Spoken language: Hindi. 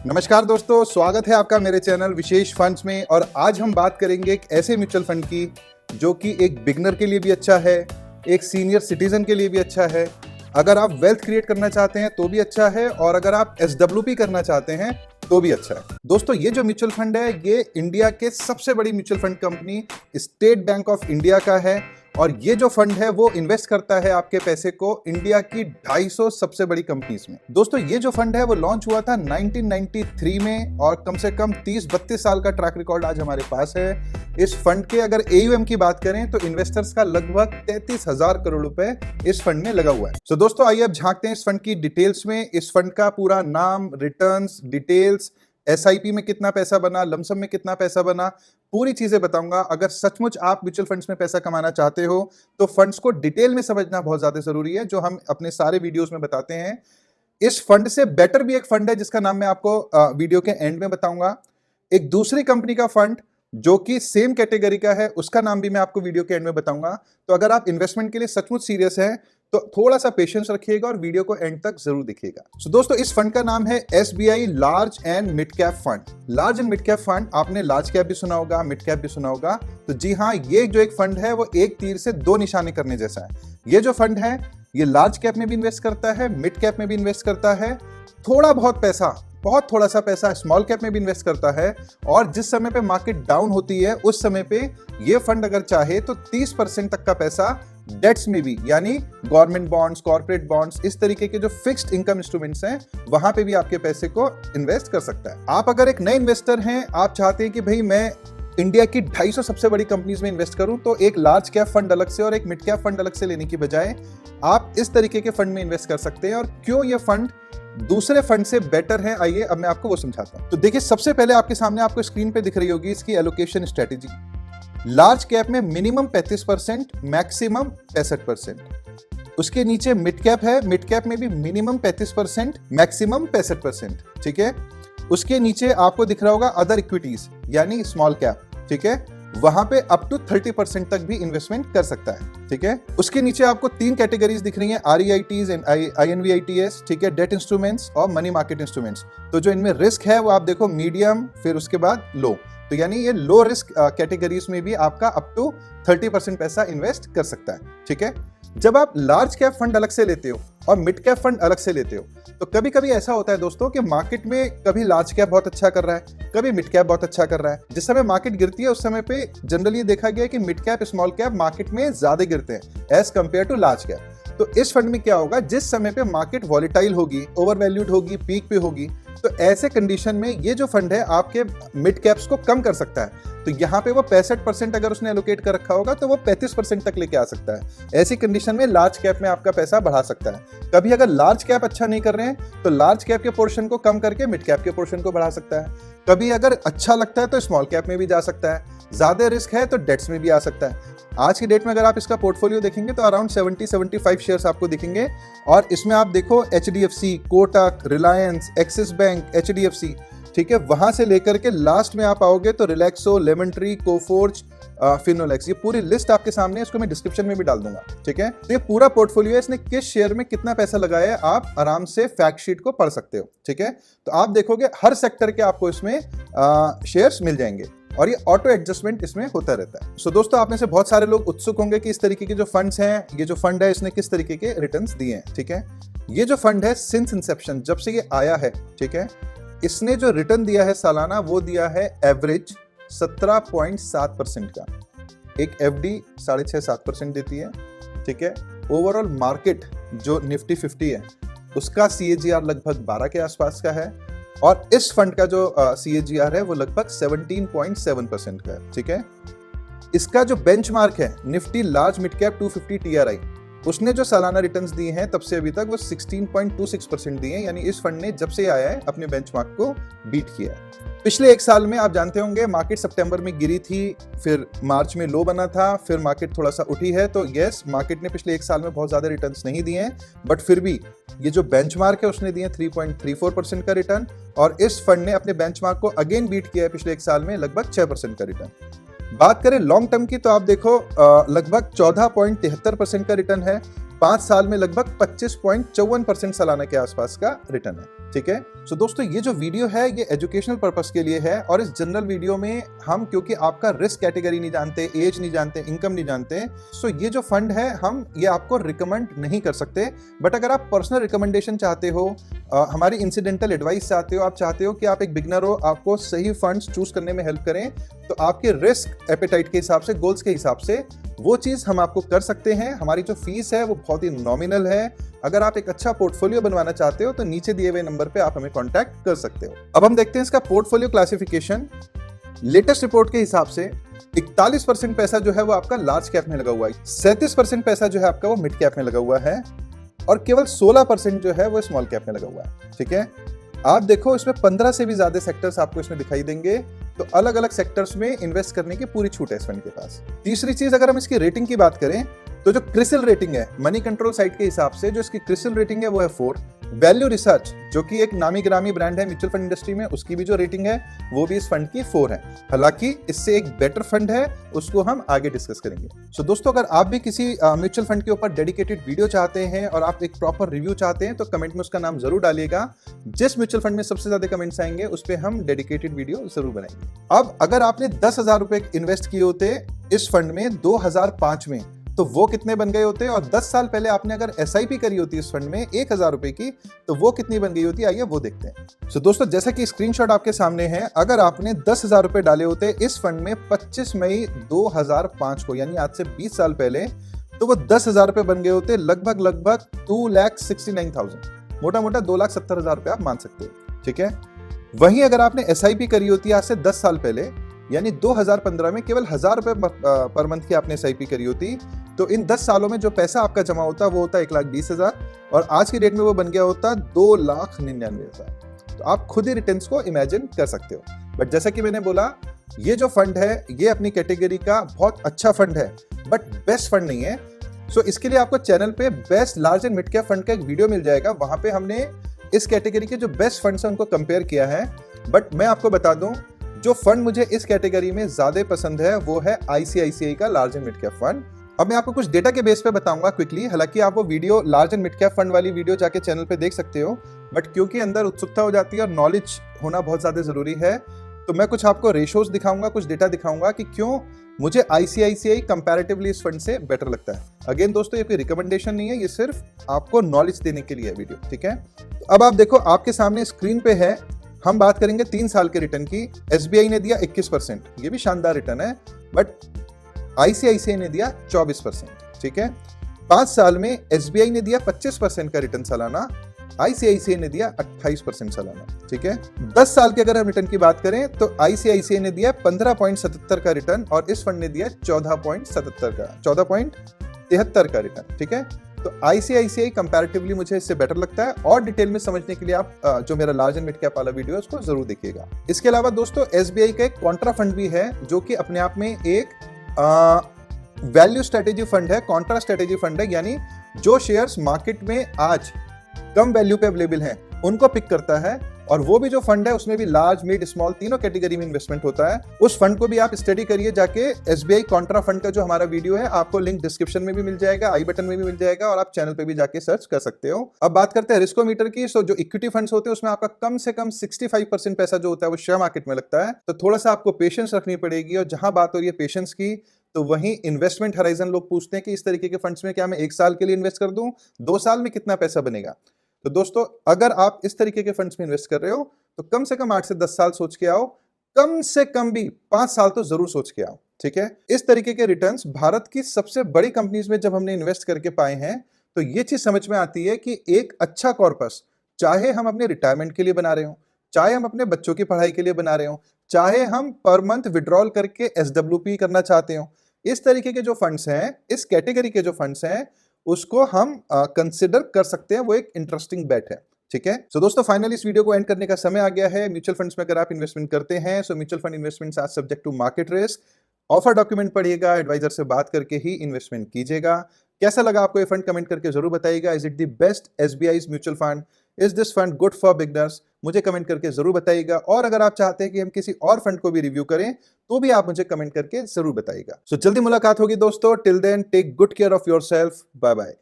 नमस्कार दोस्तों, स्वागत है आपका मेरे चैनल विशेष फंड्स में। और आज हम बात करेंगे एक ऐसे म्यूचुअल फंड की जो कि एक बिगनर के लिए भी अच्छा है, एक सीनियर सिटीजन के लिए भी अच्छा है, अगर आप वेल्थ क्रिएट करना चाहते हैं तो भी अच्छा है, और अगर आप SWP करना चाहते हैं तो भी अच्छा है। दोस्तों, ये जो म्यूचुअल फंड है ये इंडिया के सबसे बड़ी mutual fund company state bank of India का है। और ये जो फंड है वो इन्वेस्ट करता है आपके पैसे को इंडिया की 250 सबसे बड़ी कंपनीज में। दोस्तों, ये जो फंड है वो लॉन्च हुआ था 1993 में और कम से कम 30-32 साल का ट्रैक रिकॉर्ड आज हमारे पास है। इस फंड के अगर AUM की बात करें तो इन्वेस्टर्स का लगभग 33,000 करोड़ रुपए इस फंड में लगा हुआ है। तो दोस्तों, आइए अब झांकते हैं इस फंड की डिटेल्स में। इस फंड का पूरा नाम, रिटर्न्स, डिटेल्स, SIP में कितना पैसा बना, लमसम में कितना पैसा बना, पूरी चीजें बताऊंगा। अगर सचमुच आप म्यूचुअल फंड्स में पैसा कमाना चाहते हो तो फंड्स को डिटेल में समझना बहुत ज्यादा जरूरी है, जो हम अपने सारे वीडियोस में बताते हैं। इस फंड से बेटर भी एक फंड है जिसका नाम मैं आपको वीडियो के एंड में बताऊंगा। एक दूसरी कंपनी का फंड जो कि सेम कैटेगरी का है, उसका नाम भी मैं आपको वीडियो के एंड में बताऊंगा। तो अगर आप इन्वेस्टमेंट के लिए सचमुच सीरियस हैं तो थोड़ा सा पेशेंस रखिएगा और वीडियो को एंड तक जरूर देखिएगा। सो दोस्तों, इस फंड का नाम है SBI large and mid cap fund. Large and mid cap fund, आपने लार्ज कैप भी सुना होगा, मिड कैप भी सुना होगा। तो जी हाँ, ये जो एक फंड है वो एक तीर से दो निशाने करने जैसा है। ये जो फंड है ये लार्ज कैप में भी इन्वेस्ट करता है, मिड कैप में भी इन्वेस्ट करता है, थोड़ा बहुत पैसा, बहुत थोड़ा सा पैसा स्मॉल कैप में भी इन्वेस्ट करता है। और जिस समय पे मार्केट डाउन होती है उस समय पे ये फंड अगर चाहे तो 30% तक का पैसा डेट्स में भी, यानी गवर्नमेंट बॉन्ड्स, कॉर्पोरेट बॉन्ड्स, इस तरीके के जो फिक्स्ड इनकम इंस्ट्रूमेंट्स हैं वहां पे भी आपके पैसे को इन्वेस्ट कर सकता है। आप अगर एक नए इन्वेस्टर हैं, आप चाहते हैं कि भाई मैं इंडिया की 250 सबसे बड़ी कंपनीज में इन्वेस्ट करूं, तो एक लार्ज कैप फंड अलग से और एक मिड कैप फंड अलग से लेने की बजाय आप इस तरीके के फंड में इन्वेस्ट कर सकते हैं। और क्यों ये फंड दूसरे फंड से बेटर है, आइए अब मैं आपको वो समझाता हूं। तो देखिए, सबसे पहले आपके सामने आपको स्क्रीन पे दिख रही होगी इसकी एलोकेशन स्ट्रेटेजी। लार्ज कैप में मिनिमम 35%, मैक्सिमम 65%। उसके नीचे मिड कैप है, मिड कैप में भी मिनिमम 35%, मैक्सिमम 65%। ठीक है। उसके नीचे आपको दिख रहा होगा अदर इक्विटीज, यानी स्मॉल कैप। ठीक है, वहां पे अप टू 30% तक भी इन्वेस्टमेंट कर सकता है। ठीक है। उसके नीचे आपको 3 कैटेगरीज दिख रही हैं, REITs एंड INVITs। ठीक है, डेट इंस्ट्रूमेंट्स और मनी मार्केट इंस्ट्रूमेंट्स। तो जो इनमें रिस्क है वो आप देखो मीडियम, फिर उसके बाद लो। तो यानी ये लो रिस्क कैटेगरीज में भी आपका अप टू 30% पैसा इन्वेस्ट कर सकता है। ठीक है। जब आप लार्ज कैप फंड अलग से लेते हो और मिड कैप फंड अलग से लेते हो तो कभी कभी ऐसा होता है दोस्तों कि मार्केट में कभी लार्ज कैप बहुत अच्छा कर रहा है, कभी मिड कैप बहुत अच्छा कर रहा है। जिस समय मार्केट गिरती है उस समय पे जनरली देखा गया कि mid cap, small cap market में ज्यादा गिरते हैं as compare to large cap. तो इस फंड में क्या होगा, जिस समय पे मार्केट वॉलेटाइल होगी, ओवरवैल्यूड होगी, पीक पे होगी, तो ऐसे कंडीशन में ये जो फंड है आपके मिड कैप्स को कम कर सकता है। तो यहाँ पे वो 65% अगर उसने एलोकेट कर रखा होगा तो वो 35% तक लेके आ सकता है। ऐसी कंडीशन में लार्ज कैप में आपका पैसा बढ़ा सकता है। कभी अगर लार्ज कैप अच्छा नहीं कर रहे हैं तो लार्ज कैप के पोर्शन को कम करके मिड कैप के पोर्शन को बढ़ा सकता है। कभी अगर अच्छा लगता है तो स्मॉल कैप में भी जा सकता है, ज्यादा रिस्क है तो डेट्स में भी आ सकता है। आज की डेट में अगर आप इसका पोर्टफोलियो देखेंगे तो अराउंड 70-75 शेयर्स आपको दिखेंगे। और इसमें आप देखो HDFC, Kotak, Reliance, axis bank, HDFC। ठीक है, वहां से लेकर के लास्ट में आप आओगे तो Relaxo, lemon tree, Coforge, Finolex, ये पूरी लिस्ट आपके सामने है। इसको मैं डिस्क्रिप्शन में भी डाल दूंगा। ठीक है। तो ये पूरा पोर्टफोलियो है, इसने किस शेयर में कितना पैसा लगाया है आप आराम से फैक्ट शीट को पढ़ सकते हो। ठीक है। तो आप देखोगे हर सेक्टर के आपको इसमें शेयर्स मिल जाएंगे और ये ऑटो एडजस्टमेंट इसमें होता रहता है। सो दोस्तों, आप में से बहुत सारे लोग उत्सुक होंगे कि इस तरीके के जो फंड्स हैं, ये जो फंड है इसने किस तरीके के रिटर्न्स दिए हैं। ठीक है। ये जो फंड है सिंस इंसेप्शन, जब से ये आया है, ठीक है, इसने जो रिटर्न दिया है सालाना वो दिया है एवरेज 17.7% का। एक FD 6.5-7% देती है। ठीक है। ओवरऑल मार्केट जो निफ्टी 50 है उसका CAGR लगभग 12 के आसपास का है और इस फंड का जो CAGR है वो लगभग 17.7% का है। ठीक है। इसका जो बेंचमार्क है Nifty large mid cap 250 TRI, उसने जो सालाना रिटर्न्स दिए हैं तब से अभी तक वो 16.26% दिए हैं। यानी इस फंड ने जब से आया है अपने बेंचमार्क को बीट किया है। पिछले एक साल में आप जानते होंगे मार्केट सितंबर में गिरी थी, फिर मार्च में लो बना था, फिर मार्केट थोड़ा सा उठी है। तो यस, मार्केट ने पिछले एक साल में बहुत ज्यादा रिटर्न्स नहीं दिए हैं, बट फिर भी ये जो बेंचमार्क है उसने दिए 3.34% का रिटर्न। और इस फंड ने अपने बेंचमार्क को अगेन बीट किया है पिछले एक साल में लगभग 6% का रिटर्न। बात करें लॉन्ग टर्म की तो आप देखो लगभग 14.73% का रिटर्न है। 5 साल में लगभग 25.54% सालाना के आसपास का रिटर्न है। ठीक है, सो दोस्तों ये जो वीडियो है ये एजुकेशनल पर्पस के लिए है, और इस जनरल वीडियो में हम क्योंकि आपका रिस्क कैटेगरी नहीं जानते, एज नहीं जानते, इनकम नहीं जानते, सो ये जो फंड है हम ये आपको रिकमेंड नहीं कर सकते। बट अगर आप पर्सनल रिकमेंडेशन चाहते हो, हमारी इंसिडेंटल एडवाइस चाहते हो, आप चाहते हो कि आप एक बिगनर हो, आपको सही फंड्स चूज करने में हेल्प करें, तो आपके रिस्क एपेटाइट के हिसाब से, गोल्स के हिसाब से वो चीज हम आपको कर सकते हैं। हमारी जो फीस है वो बहुत ही नॉमिनल है। अगर आप एक अच्छा पोर्टफोलियो बनवाना चाहते हो तो नीचे दिए हुए नंबर पे आप हमें कांटेक्ट कर सकते हो। अब हम देखते हैं इसका पोर्टफोलियो क्लासिफिकेशन। लेटेस्ट रिपोर्ट के हिसाब से 41% पैसा जो है वो आपका लार्ज कैप में लगा हुआ है, 37% पैसा जो है आपका वो मिड कैप में लगा हुआ है, और केवल 16% जो है वो स्मॉल कैप में लगा हुआ है। ठीक है, आप देखो इसमें 15 से भी ज्यादा सेक्टर्स आपको इसमें दिखाई देंगे, तो अलग अलग सेक्टर्स में इन्वेस्ट करने की पूरी छूट है इस फंड के पास। तीसरी चीज, अगर हम इसकी रेटिंग की बात करें तो जो क्रिसिल रेटिंग है मनी कंट्रोल साइट के हिसाब से, जो इसकी क्रिसिल रेटिंग है वो है 4। वैल्यू रिसर्च जो कि एक नामी गिरामी ब्रांड है म्यूचुअल फंड इंडस्ट्री में, उसकी भी जो रेटिंग है वो भी इस फंड की 4 है। हालांकि इससे एक बेटर फंड है, उसको हम आगे डिस्कस करेंगे। सो दोस्तों, अगर आप भी किसी म्यूचुअल फंड के ऊपर डेडिकेटेड वीडियो चाहते हैं और आप एक प्रॉपर रिव्यू चाहते हैं तो कमेंट में उसका नाम जरूर डालिएगा। जिस म्यूचुअल फंड में सबसे ज्यादा कमेंट्स आएंगे उस पर हम डेडिकेटेड वीडियो जरूर बनाएंगे। अब अगर आपने 10,000 रुपए इन्वेस्ट किए होते इस फंड में 2005 में, तो वो कितने बन गए होते, और 10 साल पहले आपने अगर SIP करी होती इस फंड में 1,000 रुपए की, तो वो कितनी बन गई होती, आइए वो देखते हैं। सो दोस्तों, जैसा कि स्क्रीनशॉट आपके सामने है, अगर आपने 10,000 रुपए डाले होते इस फंड में 25 मई 2005 को, यानी आज से 20 साल पहले, तो वो 10,000 रुपए बन गए होते लगभग 2,69,000, मोटा मोटा 2,70,000 रुपए आप मान सकते हो। ठीक है, वहीं अगर आपने SIP करी होती आज से 10 साल पहले, यानी 2015 में केवल 1,000 रुपए पर मंथ की आपने SIP करी होती, तो इन 10 सालों में जो पैसा आपका जमा होता वो होता 1,20,000, और आज की डेट में वो बन गया होता 2,99,000। तो आप खुद ही रिटर्न्स को इमेजिन कर सकते हो। बट जैसा कि मैंने बोला, ये जो फंड है ये अपनी कैटेगरी का बहुत अच्छा फंड है, बट बेस्ट फंड नहीं है। सो इसके लिए आपको चैनल पे best large and mid cap fund का एक वीडियो मिल जाएगा, वहां पे हमने इस कैटेगरी के जो बेस्ट फंड्स हैं उनको कंपेयर किया है। बट मैं आपको बता दूं, जो फंड मुझे इस कैटेगरी में ज्यादा पसंद है वो है ICICI का large and mid cap fund. अब मैं आपको कुछ डेटा के बेस पे बताऊंगा क्विकली। हालांकि आप वो video large and mid cap fund वाली वीडियो जाके चैनल पे देख सकते हो, बट क्योंकि अंदर उत्सुकता हो जाती है और नॉलेज होना बहुत ज्यादा जरूरी है, तो मैं कुछ आपको रेशोज दिखाऊंगा, कुछ डेटा दिखाऊंगा कि क्यों मुझे ICICI कंपैरेटिवली इस फंड से बेटर लगता है। अगेन दोस्तों, ये कोई रिकमेंडेशन नहीं है, ये सिर्फ आपको नॉलेज देने के लिए है वीडियो। ठीक है, तो अब आप देखो आपके सामने स्क्रीन पे है, हम बात करेंगे 3 साल के रिटर्न की। SBI ने दिया 21%, ये भी शानदार रिटर्न है, बट ICICI ने दिया 24%। ठीक है, 5 साल में SBI ने दिया 25% का रिटर्न सालाना, ICICI ने दिया 28% सालाना। ठीक है, 10 साल के अगर हम रिटर्न की बात करें तो ICICI ने दिया 15.77 का रिटर्न, और इस फंड ने दिया 14.73 का रिटर्न। ठीक है, तो ICICI कंपैरेटिवली मुझे इससे बेटर लगता है, और डिटेल में समझने के लिए आप जो मेरा लार्ज एंड मिड कैप वाला वीडियो है उसको जरूर देखिएगा। इसके अलावा दोस्तों, SBI का एक कॉन्ट्रा फंड भी है जो कि अपने आप में एक वैल्यू स्ट्रेटेजी फंड है, कॉन्ट्रा स्ट्रेटेजी फंड है, यानी जो शेयर्स मार्केट में आज कम वैल्यू पे अवेलेबल हैं उनको पिक करता है, और वो भी जो फंड है उसमें भी लार्ज, मिड, स्मॉल तीनों कैटेगरी में इन्वेस्टमेंट होता है। उस फंड को भी आप स्टडी करिए जाके। SBI कॉन्ट्रा फंड का जो हमारा वीडियो है आपको लिंक डिस्क्रिप्शन में भी मिल जाएगा, आई बटन में भी मिल जाएगा, और आप चैनल पे भी जाके सर्च कर सकते हो। अब बात करते हैं रिस्कोमीटर की। सो जो इक्विटी फंड्स होते हैं उसमें आपका कम से कम 65% पैसा जो होता है वो शेयर मार्केट में लगता है, तो थोड़ा सा आपको पेशेंस रखनी पड़ेगी। और जहां बात हो रही है पेशेंस की, तो वहीं इन्वेस्टमेंट हराइजन लोग पूछते हैं कि इस तरीके के फंड्स में क्या मैं 1 साल के लिए इन्वेस्ट कर दूं, 2 साल में कितना पैसा बनेगा। तो दोस्तों, अगर आप इस तरीके के फंड्स में इन्वेस्ट कर रहे हो तो कम से कम 8 से 10 साल सोच के आओ, कम से कम भी 5 साल तो जरूर सोच के आओ। ठीक है, इस तरीके के रिटर्न्स भारत की सबसे बड़ी कंपनीज में जब हमने इन्वेस्ट करके पाए हैं, तो ये चीज समझ में आती है कि एक अच्छा कॉर्पस, चाहे हम अपने रिटायरमेंट के लिए बना रहे हो, चाहे हम अपने बच्चों की पढ़ाई के लिए बना रहे हो, चाहे हम पर मंथ विड्रॉल करके SWP करना चाहते हो, इस तरीके के जो फंड्स हैं, इस कैटेगरी के जो फंड्स हैं, उसको हम कंसिडर कर सकते हैं। वो एक इंटरेस्टिंग बेट है। ठीक है, सो दोस्तों, फाइनली इस वीडियो को एंड करने का समय आ गया है। म्यूचुअल फंड्स में अगर आप इन्वेस्टमेंट करते हैं, so mutual fund investments are subject to market risk. Offer document पढ़िएगा, एडवाइजर से बात करके ही इन्वेस्टमेंट कीजिएगा। कैसा लगा आपको ये फंड, कमेंट करके जरूर बताइएगा। Is it the best SBI's mutual fund? Is this fund good for beginners? मुझे कमेंट करके जरूर बताइएगा। और अगर आप चाहते हैं कि हम किसी और फंड को भी रिव्यू करें तो भी आप मुझे कमेंट करके जरूर बताइएगा। सो जल्दी मुलाकात होगी दोस्तों। Till then, take good care of yourself. Bye bye.